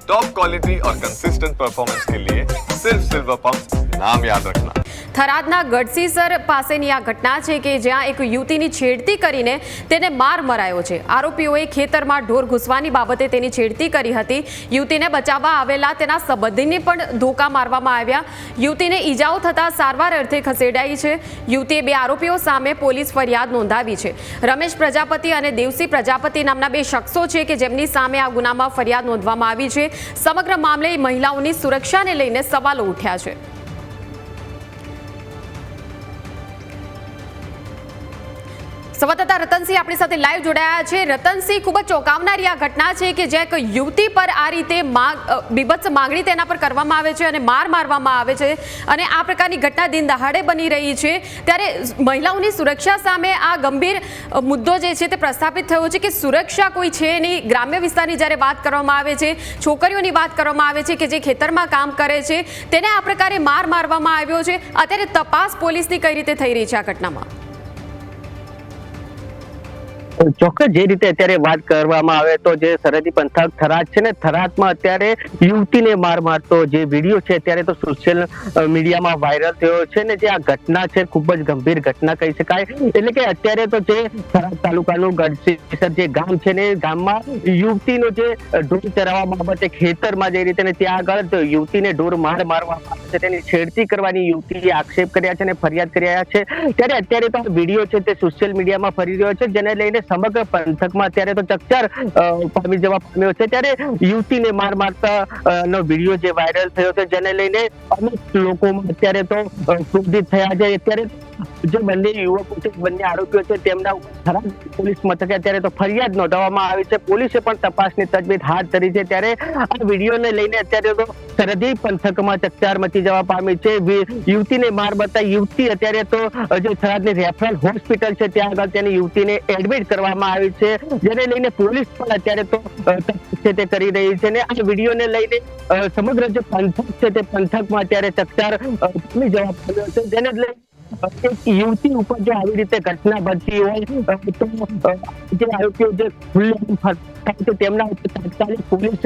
Top quality और consistent performance के लिए सिर्फ सिल्वर पंप नाम याद रखना। થરાદના ગઢસીસર પાસેની આ ઘટના છે કે જ્યાં એક યુવતીની છેડતી કરીને તેને માર મરાયો છે। આરોપીઓએ ખેતરમાં ઢોર ઘૂસવાની બાબતે તેની છેડતી કરી હતી। યુવતીને બચાવવા આવેલા તેના સંબંધીને પણ ધોકા મારવામાં આવ્યા। યુવતીને ઈજાઓ થતા સારવાર અર્થે ખસેડાઈ છે। યુવતીએ બે આરોપીઓ સામે પોલીસ ફરિયાદ નોંધાવી છે। રમેશ પ્રજાપતિ અને દેવસી પ્રજાપતિ નામના બે શખ્સો છે કે જેમની સામે આ ગુનામાં ફરિયાદ નોંધવામાં આવી છે। સમગ્ર મામલે મહિલાઓની સુરક્ષાને લઈને સવાલો ઉઠ્યા છે। સંવાદદાતા રતનસિંહ આપણી સાથે લાઈવ જોડાયા છે। રતનસિંહ, ખૂબ જ ચોંકાવનારી આ ઘટના છે કે જ્યાં એક યુવતી પર આ રીતે બીભત્સ માંગણી તેના પર કરવામાં આવે છે અને માર મારવામાં આવે છે અને આ પ્રકારની ઘટના દિન દહાડે બની રહી છે, ત્યારે મહિલાઓની સુરક્ષા સામે આ ગંભીર મુદ્દો જે છે તે પ્રસ્થાપિત થયો છે કે સુરક્ષા કોઈ છે નહીં। ગ્રામ્ય વિસ્તારની જ્યારે વાત કરવામાં આવે છે, છોકરીઓની વાત કરવામાં આવે છે કે જે ખેતરમાં કામ કરે છે, તેને આ પ્રકારે માર મારવામાં આવ્યો છે। અત્યારે તપાસ પોલીસની કઈ રીતે થઈ રહી છે આ ઘટનામાં? ચોક્કસ જે રીતે અત્યારે વાત કરવામાં આવે તો જે સરહદી પંથક થરાદ છે ને, થરાદમાં અત્યારે યુવતીને માર મારતો જે વિડીયો છે અત્યારે તો સોશિયલ મીડિયામાં વાયરલ થયો છે ને, જે આ ઘટના છે ખૂબ જ ગંભીર ઘટના કહી શકાય। એટલે કે અત્યારે તો જે થરાદ તાલુકાનું ગઢસીસર જે ગામ છે ને, ગામમાં યુવતીનો જે ઢોર ચરાવવા બાબતે ખેતરમાં જઈ રીતે ત્યાં આગળ યુવતીને ઢોર મારવામાં આવે છે, તેની છેડતી કરવાની યુવતીએ આક્ષેપ કર્યા છે અને ફરિયાદ કર્યા છે। ત્યારે અત્યારે તો આ વિડીયો છે તે સોશિયલ મીડિયામાં ફરી રહ્યો છે, જેને લઈને સમગ્ર પંથકમાં અત્યારે તો ચકચાર પામી જવા પામ્યો છે। ત્યારે યુવતીને માર મારતા નો વિડીયો જે વાયરલ થયો છે, જેને લઈને અનેક લોકોમાં અત્યારે તો ક્રોધિત થયા છે। અત્યારે જે બંને યુવકો છે, બંને આરોપીઓ છે, તેમના થરાદ પોલીસ મથકે અત્યારે તો ફરિયાદ નોંધવામાં આવી છે। પોલીસે પણ તપાસની તજવીજ હાથ ધરી છે। ત્યારે આ વિડીયોને લઈને અત્યારે તો સરહદી પંથકમાં ચકચાર મચી જવા પામી છે। યુવતીને માર મારતા યુવતી અત્યારે તો જે થરાદની રેફરલ હોસ્પિટલ છે ત્યાં આગળ તેની યુવતીને એડમિટ કરવામાં આવી છે, જેને લઈને પોલીસ પણ અત્યારે તો તપાસ છે તે કરી રહી છે। ને આ વિડીયોને લઈને સમગ્ર જે પંથક છે તે પંથકમાં અત્યારે ચકચાર પામી જવા પામ્યો છે, જેને લઈને એક યુવતી ઉપર જો આવી રીતે ઘટના બનતી હોય તો જે આરોપીઓ જે ખુલ્લે તેમના ઉપર તાત્કાલિક પોલીસ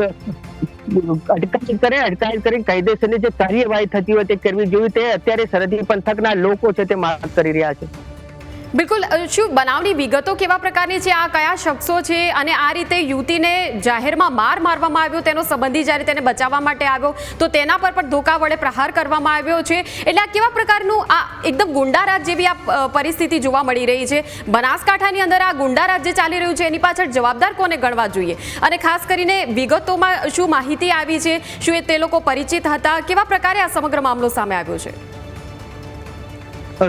અટકાયત કરી કાયદેસરની જે કાર્યવાહી થતી હોય તે કરવી જોઈએ, તે અત્યારે સરહદી પંથકના લોકો છે તે માંગ કરી રહ્યા છે। બિલકુલ, શું બનાવની વિગતો કેવા પ્રકારની છે? આ કયા શખ્સો છે અને આ રીતે યુવતીને જાહેરમાં માર મારવામાં આવ્યો, તેનો સંબંધી જ્યારે તેને બચાવવા માટે આવ્યો તો તેના પર પણ ધોકા વડે પ્રહાર કરવામાં આવ્યો છે, એટલે આ કેવા પ્રકારનું આ એકદમ ગુંડારાજ જેવી આ પરિસ્થિતિ જોવા મળી રહી છે? બનાસકાંઠાની અંદર આ ગુંડારાજ જે ચાલી રહ્યું છે એની પાછળ જવાબદાર કોને ગણવા જોઈએ? અને ખાસ કરીને વિગતોમાં શું માહિતી આવી છે? શું તે લોકો પરિચિત હતા? કેવા પ્રકારે આ સમગ્ર મામલો સામે આવ્યો છે?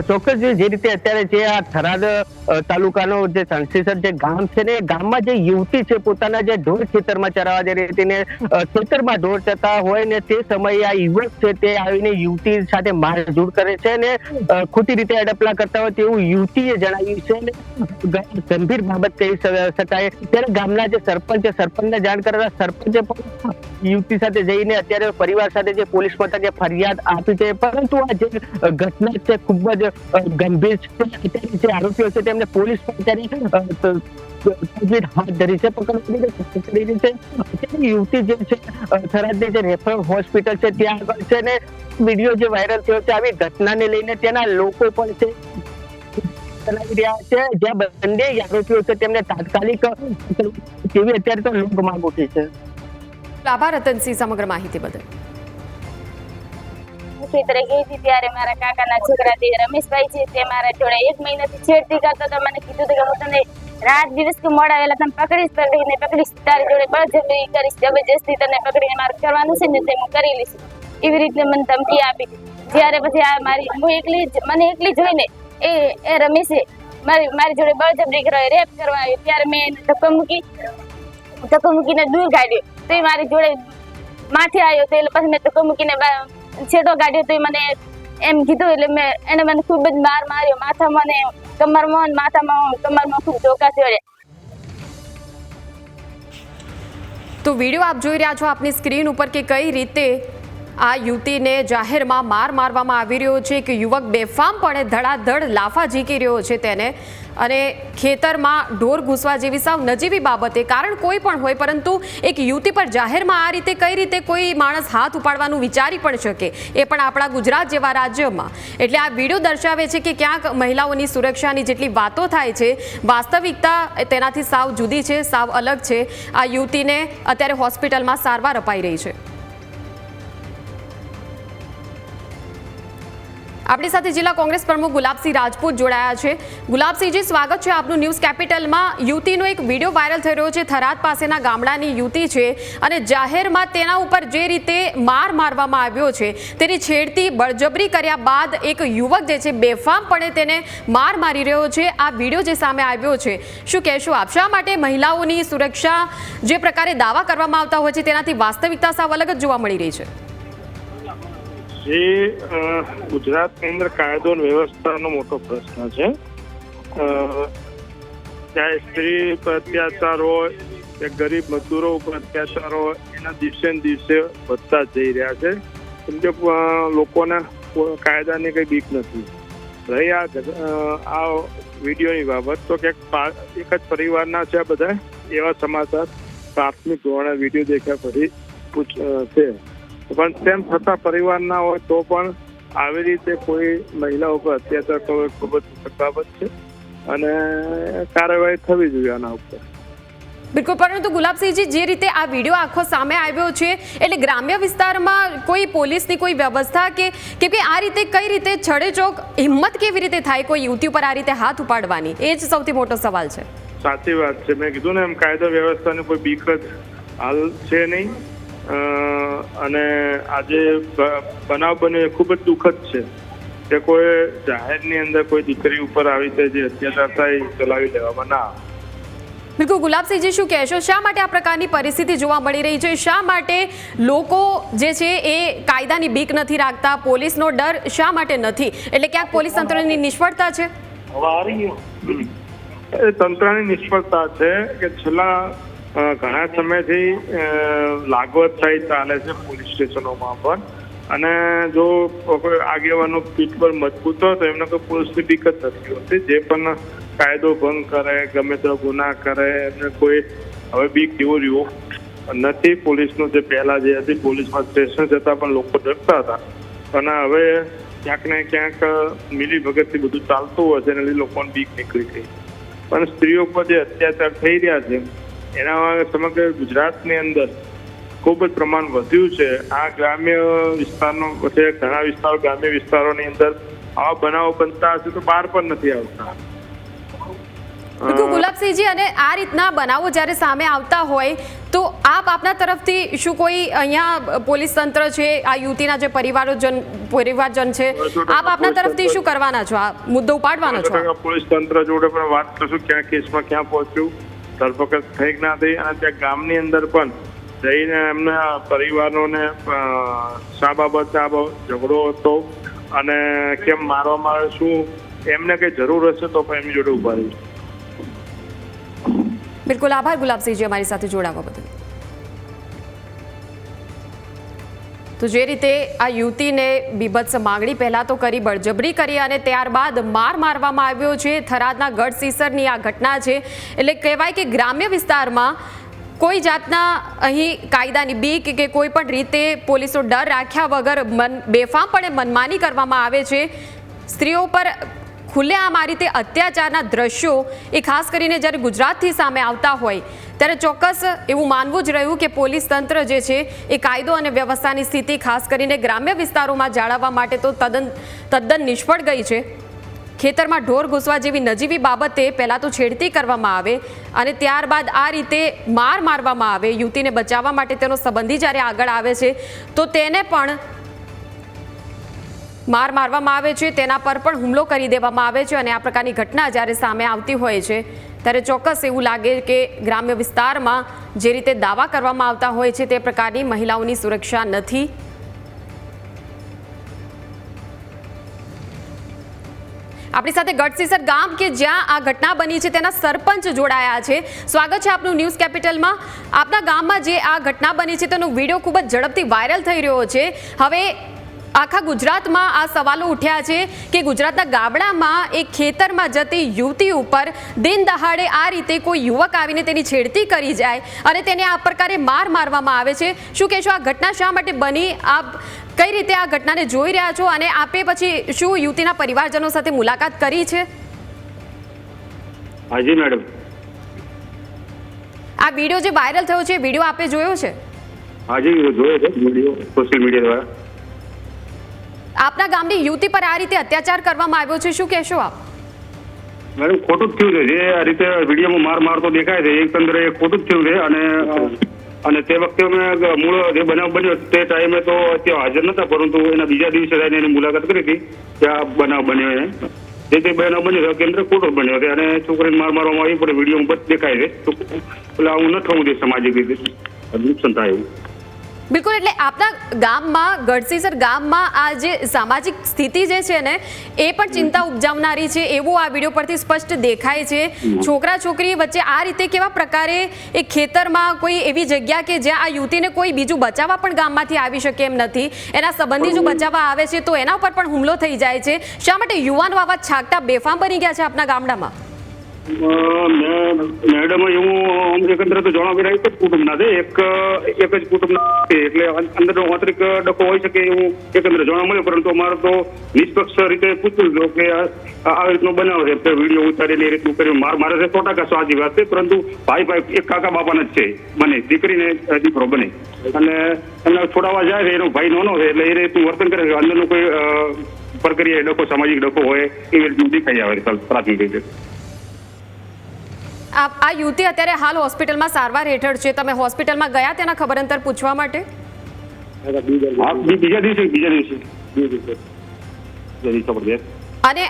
ચોક્કસ જે રીતે અત્યારે જે આ થરાદ તાલુકાનો જે સંસીસર જે ગામ છે ને, ગામમાં જે યુવતી છે પોતાના જે ઢોર ખેતરમાં ચરાવવા જઈ રહી હતી ને, ખેતરમાં ઢોર ચરતા હોય ને તે સમયે આ યુવક છે તે આવીને યુવતી સાથે મારઝૂડ કરે છે ને ખોટી રીતે અડપલા કરતા હોય તેવું યુવતીએ જણાવ્યું છે ને ગંભીર બાબત કહી શકાય। ત્યારે ગામના જે સરપંચ છે, સરપંચને જાણ કરતા સરપંચે પણ યુવતી સાથે જઈને અત્યારે પરિવાર સાથે જે પોલીસ મથકે ફરિયાદ આપી છે, પરંતુ આ જે ઘટના છે ખૂબ જ ગંભીર છે। જે આરોપીઓ છે તેમને પોલીસ પણ અત્યારે હાથ ધરી છે, પકડી છે। યુવતી જે છે થરાદની જે રેફરલ હોસ્પિટલ છે ત્યાં આગળ છે ને વિડીયો જે વાયરલ થયો છે, આવી ઘટનાને લઈને ત્યાંના લોકો પણ છે ચલાવી રહ્યા છે, જ્યાં બંને આરોપીઓ છે તેમને તાત્કાલિક કેવી અત્યારે તો લોક માંગ ઉઠી છે। આભાર રતનસિંહ સમગ્ર માહિતી બદલ। ખેતરે ગઈ હતી ત્યારે મારા કાકાના છોકરા તે રમેશભાઈ છે તે મારા જોડે 1 મહિનાથી છેડતી કરતો તો મને કીધું કે હું તને રાત દિવસ કે મોડા વેલા તને પકડીશ તારી જોડે બળજબરી કરીશ, જબરજસ્તી તને પકડીને મારે કરવાનું છે ને તે હું કરી લઈશ, એવી રીતે મને ધમકી આપી। જ્યારે પછી આ મને એકલી જોઈને એ રમેશે મારી જોડે બળજબરી કરવા રેપ કરવા આવ્યો, ત્યારે મેં એને ધક્કો મૂકીને દૂર કાઢ્યો, તો એ મારી જોડે માથે આવ્યો, તો એટલે પછી મેં ધક્કો મૂકીને છેડો કાઢ્યો, તો મને એમ કીધું, એટલે એને મને ખૂબ જ માર માર્યો, માથામાં ને કમરમાં ખૂબ ધોકા થયા। તો વિડીયો આપ જોઈ રહ્યા છો આપની સ્ક્રીન ઉપર કે કઈ રીતે આ યુવતીને જાહેરમાં માર મારવામાં આવી રહ્યો છે કે યુવક બેફામપણે ધડાધડ લાફા ઝીકી રહ્યો છે તેને, અને ખેતરમાં ઢોર ઘૂસવા જેવી સાવ નજીવી બાબતે, કારણ કોઈ પણ હોય, પરંતુ એક યુવતી પર જાહેરમાં આ રીતે કઈ રીતે કોઈ માણસ હાથ ઉપાડવાનું વિચારી પણ શકે, એ પણ આપણા ગુજરાત જેવા રાજ્યમાં. એટલે આ વિડીયો દર્શાવે છે કે ક્યાંક મહિલાઓની સુરક્ષાની જેટલી વાતો થાય છે, વાસ્તવિકતા તેનાથી સાવ જુદી છે, સાવ અલગ છે. આ યુવતીને અત્યારે હોસ્પિટલમાં સારવાર અપાઈ રહી છે. આપણી સાથે જિલ્લા કોંગ્રેસ પ્રમુખ ગુલાબસિંહ રાજપૂત જોડાયા છે. ગુલાબસિંહજી, સ્વાગત છે આપનું ન્યૂઝ કેપિટલમાં. યુવતીનો એક વિડીયો વાયરલ થઈ રહ્યો છે. થરાદ પાસેના ગામડાની યુવતી છે અને જાહેરમાં તેના ઉપર જે રીતે માર મારવામાં આવ્યો છે, તેની છેડતી બળજબરી કર્યા બાદ એક યુવક જે છે બેફામપણે તેને માર મારી રહ્યો છે. આ વિડીયો જે સામે આવ્યો છે, શું કહેશો આપ? શા માટે મહિલાઓની સુરક્ષા જે પ્રકારે દાવા કરવામાં આવતા હોય છે તેનાથી વાસ્તવિકતા સાવ અલગ જ જોવા મળી રહી છે? જે ગુજરાતની અંદર કાયદો અને વ્યવસ્થાનો મોટો પ્રશ્ન છે. ચાહે સ્ત્રી પર અત્યાચાર હોય કે ગરીબ મજદૂરો ઉપર અત્યાચાર હોય, એના દિવસે ને દિવસે વધતા જ જઈ રહ્યા છે. કેમ કે લોકોને કાયદાની કઈ બીક નથી રહી. આ વિડીયોની બાબત તો ક્યાંક એક જ પરિવારના છે આ બધા એવા સમાચાર પ્રાથમિક ધોરણે વિડીયો દેખ્યા પછી છે. પણ તેમ છતાં પરિવારના હોય તો પણ આવી રીતે કોઈ મહિલા ઉપર અત્યાચાર કરવો ખૂબ જ દુઃખદ બાબત છે અને કાર્યવાહી થવી જોઈએ આના ઉપર. બિલકુલ, પરંતુ ગુલાબસિંહજી, જે રીતે આ વિડીયો આખો સામે આવ્યો છે, એટલે ગ્રામ્ય વિસ્તારમાં કોઈ પોલીસની કોઈ વ્યવસ્થા કે આ રીતે કઈ રીતે છડેચોક હિંમત કેવી રીતે થાય કોઈ યુવતી ઉપર આ રીતે હાથ ઉપાડવાની? એ જ સૌથી મોટો સવાલ છે. સાચી વાત છે. મેં કીધું ને એમ, કાયદો વ્યવસ્થાની કોઈ બીક જ હાલ છે નહીં. અને આજે બનાવ બન્યો એ ખૂબ જ દુઃખદ છે કે કોઈ જાહેરની અંદર કોઈ દીકરી ઉપર આવી રીતે જે અત્યાચાર થાય ચલાવી લેવામાં ના આવે. બિલકુલ, ગુલાબસિંહજી, શું કહેશો? શા માટે આ પ્રકારની પરિસ્થિતિ જોવા મળી રહી છે? શા માટે લોકો જે છે એ કાયદાની બીક નથી રાખતા? પોલીસનો ડર શા માટે નથી? એટલે ક્યાંક પોલીસ તંત્રની નિષ્ફળતા છે? તંત્રની નિષ્ફળતા છે કે છેલ્લા ઘણા સમયથી લાગવત થઈ ચાલે છે પોલીસ સ્ટેશનોમાં પણ. અને જો કોઈ આગેવાનો પીઠ પર મજબૂત હોય તો એમને કોઈ પોલીસની બીક જ નથી હોતી. જે પણ કાયદો ભંગ કરે, ગમે તેવો ગુના કરે, એમને કોઈ હવે બીક જેવું રહ્યું નથી. પોલીસનું જે પહેલા જે હતી, પોલીસમાં સ્ટેશન જતા પણ લોકો ડરતા હતા, અને હવે ક્યાંક ને ક્યાંક મિલી ભગતથી બધું ચાલતું હોય છે એને લીધે લોકોને બીક નીકળી ગઈ. પણ સ્ત્રીઓ પર જે અત્યાચાર થઈ રહ્યા છે એના સમગ્ર ગુજરાતની અંદર ખૂબ જ પ્રમાણ વધ્યું છે. આ ગ્રામ્ય વિસ્તારનો ઘણા વિસ્તારો, ગ્રામ્ય વિસ્તારોની અંદર આવા બનાવો બનતા હશે તો બહાર પણ નથી આવતા. ગુલાબસિંહજી, અને આ રીતના બનાવો જ્યારે સામે આવતા હોય તો આપના તરફથી શું કોઈ અહીંયા પોલીસ તંત્ર છે, આ યુવતીના જે પરિવારજન છે, આપના તરફથી શું કરવાના છો? આ મુદ્દો ઉપાડવાનો છો? પોલીસ તંત્ર જોડે પણ વાત કરશું ક્યાં કેસમાં ક્યાં પહોંચ્યું, ધરપકડ થઈ કે ના થઈ, અને ત્યાં ગામની અંદર પણ જઈને એમના પરિવારોને શા બાબતે આ ઝઘડો હતો અને કેમ મારવામાં આવે, શું એમને કઈ જરૂર હશે તો પણ એમની જોડે ઉભા રહીશું. બિલકુલ, આભાર ગુલાબસિંહજી અમારી સાથે જોડાવા બદલ. તો જે રીતે આ યુવતીને બીભત્સ માંગણી પહેલા તો કરી, બળજબરી કરી અને ત્યારબાદ માર મારવામાં આવ્યો છે. થરાદના ગઢસીસરની આ ઘટના છે. એટલે કહેવાય કે ગ્રામ્ય વિસ્તારમાં કોઈ જાતના અહીં કાયદાની બીક કે કોઈ પણ રીતે પોલીસનો ડર રાખ્યા વગર બેફામપણે મનમાની કરવામાં આવે છે. સ્ત્રીઓ પર ખુલ્લેઆમ આ રીતે અત્યાચારના દ્રશ્યો એ ખાસ કરીને જ્યારે ગુજરાતથી સામે આવતા હોય ત્યારે ચોક્કસ એવું માનવું જ રહ્યું કે પોલીસ તંત્ર જે છે એ કાયદો અને વ્યવસ્થાની સ્થિતિ ખાસ કરીને ગ્રામ્ય વિસ્તારોમાં જાળવવા માટે તો તદ્દન નિષ્ફળ ગઈ છે. ખેતરમાં ઢોર ઘૂસવા જેવી નજીવી બાબતે પહેલાં તો છેડતી કરવામાં આવે અને ત્યારબાદ આ રીતે માર મારવામાં આવે. યુવતીને બચાવવા માટે તેનો સંબંધી જ્યારે આગળ આવે છે તો તેને પણ માર મારવામાં આવે છે, તેના પર પણ હુમલો કરી દેવામાં આવે છે. અને આ પ્રકારની ઘટના જ્યારે સામે આવતી હોય છે ત્યારે ચોક્કસ એવું લાગે કે ગ્રામ્ય વિસ્તારમાં જે રીતે દાવા કરવામાં આવતા હોય છે તે પ્રકારની મહિલાઓની સુરક્ષા નથી. આપણી સાથે ગઢસીસર ગામ કે જ્યાં આ ઘટના બની છે તેના સરપંચ જોડાયા છે. સ્વાગત છે આપનું ન્યૂઝ કેપિટલમાં. આપના ગામમાં જે આ ઘટના બની છે તેનો વિડીયો ખૂબ જ ઝડપથી વાયરલ થઈ રહ્યો છે. હવે આખા ગુજરાતમાં આ સવાલો ઉઠ્યા છે કે ગુજરાતના ગામડામાં એક ખેતરમાં જતી યુવતી ઉપર દિન દહાડે આ રીતે કોઈ યુવક આવીને તેની છેડતી કરી જાય અને તેને આ પ્રકારે મારવામાં આવે છે. શું કહેશો, આ ઘટના શા માટે બની? આપ કઈ રીતે આ ઘટનાને જોઈ રહ્યા છો અને આપે પછી શું યુવતીના પરિવારજનો સાથે મુલાકાત કરી છે? હાજી મેડમ, આ વિડીયો જે વાયરલ થયો છે, વિડીયો આપે જોયો છે? હાજી જોયો છે વિડીયો સોશિયલ મીડિયા દ્વારા. આપના ગામની યુવતી પર આ રીતે અત્યાચાર કરવામાં આવ્યો છે, શું કહેશો આપ? મેડમ ખોટું જ થયું છે. જે આ રીતે વિડીયોમાં મારતો દેખાય છે એકંદરે એ ખોટું જ થયું છે. અને તે વખતે અમે મૂળ જે બનાવ બન્યો તે ટાઈમે તો ત્યાં હાજર નતા, પરંતુ એના બીજા દિવસે જઈને એની મુલાકાત કરી હતી ત્યાં બનાવ બન્યો. જે તે બનાવ બન્યો કેન્દ્ર ખોટો બન્યો હતો અને છોકરીને મારવામાં આવી પણ વિડીયોમાં દેખાય છે. તો એટલે આવું ન થવું જોઈએ, સામાજિક રીતે નુકસાન થાય એવું. બિલકુલ, એટલે આપના ગામમાં ગઢસીસર ગામમાં આ જે સામાજિક સ્થિતિ જે છે ને એ પણ ચિંતા ઉપજાવનારી છે એવું આ વિડીયો પરથી સ્પષ્ટ દેખાય છે. છોકરા છોકરી વચ્ચે આ રીતે કેવા પ્રકારે એક ખેતરમાં કોઈ એવી જગ્યા કે જ્યાં આ યુવતીને કોઈ બીજું બચાવવા પણ ગામમાંથી આવી શકે એમ નથી, એના સંબંધી જો બચાવવા આવે છે તો એના ઉપર પણ હુમલો થઈ જાય છે. શા માટે યુવાનો આવા છાકટા બેફામ બની ગયા છે આપના ગામડામાં? મેડમ એવું એકંદરે તો જણાવી રહ્યા એક જ કુટુંબના છે, એક જ કુટુંબના છે, એટલે અંદરનો આંતરિક ડખો હોઈ શકે એવું એકંદરે જાણવા મળ્યું. પરંતુ અમારે તો નિષ્પક્ષ રીતે પૂછવું હતું કે આ રીતનો બનાવ છે, વિડીયો ઉતારીને એ રીતનું કર્યું. મારે છે 100% સાચી વાત છે, પરંતુ ભાઈ એક કાકા બાપાના જ છે, બને દીકરીને દીકરો બને અને એને છોડાવવા જાય છે એનો ભાઈ નાનો છે એટલે એ રીતનું વર્તન કરે છે. અંદરનું કોઈ પ્રક્રિયા ડખો સામાજિક ડખો હોય એવી રીતનું દેખાઈ આવે પ્રાથમિક રીતે. આ યુવતી અત્યારે હાલ હોસ્પિટલમાં સારવાર હેઠળ છે. તમે હોસ્પિટલમાં ગયા તેના ખબર અંતર પૂછવા માટે? બીજા દિવસે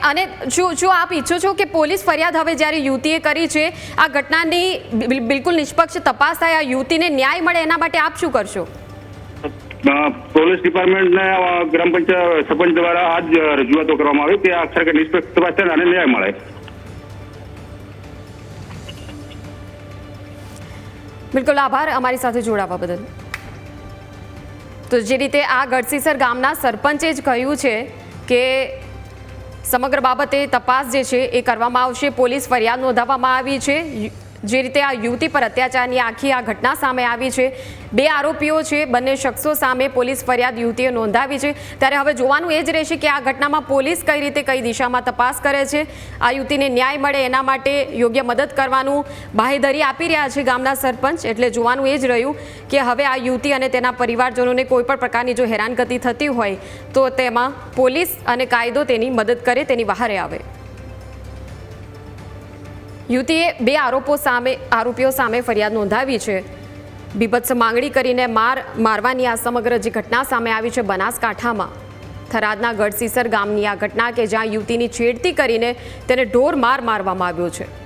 અને શું આપ ઈચ્છો છો કે પોલીસ ફરિયાદ હવે જ્યારે યુવતીએ કરી છે આ ઘટનાની બિલકુલ નિષ્પક્ષ તપાસ થાય, આ યુવતીને ન્યાય મળે, એના માટે આપ શું કરશો? પોલીસ ડિપાર્ટમેન્ટને ગ્રામ પંચાયત સરપંચ દ્વારા આજ રજૂઆતો કરવામાં આવી કે આ ખરેખર નિષ્પક્ષ તપાસ થાય અને ન્યાય મળે. બિલકુલ, આભાર અમારી સાથે જોડાવા બદલ. તો જે રીતે આ ગઢસીસર ગામના સરપંચે જ કહ્યું છે કે સમગ્ર બાબતે તપાસ જે છે એ કરવામાં આવશે, પોલીસ ફરિયાદ નોંધાવવામાં આવી છે. જે રીતે આ યુવતી પર અત્યાચારની આખી આ ઘટના સામે આવી છે, 2 આરોપીઓ છે, બંને શખ્સો સામે પોલીસ ફરિયાદ યુવતીએ નોંધાવી છે. ત્યારે હવે જોવાનું એ જ રહેશે કે આ ઘટનામાં પોલીસ કઈ રીતે કઈ દિશામાં તપાસ કરે છે, આ યુવતીને ન્યાય મળે એના માટે યોગ્ય મદદ કરવાનું બાહેધરી આપી રહ્યા છે ગામના સરપંચ. એટલે જોવાનું એ જ રહ્યું કે હવે આ યુવતી અને તેના પરિવારજનોને કોઈ પણ પ્રકારની જો હેરાનગતિ થતી હોય તો તેમાં પોલીસ અને કાયદો તેની મદદ કરે, તેની વહારે આવે. યુવતીએ 2 આરોપીઓ સામે ફરિયાદ નોંધાવી છે. બીભત્સ માંગણી કરીને મારવાની આ સમગ્ર જે ઘટના સામે આવી છે બનાસકાંઠામાં, થરાદના ગઢસીસર ગામની આ ઘટના કે જ્યાં યુવતીની છેડતી કરીને તેને ઢોર મારવામાં આવ્યો છે.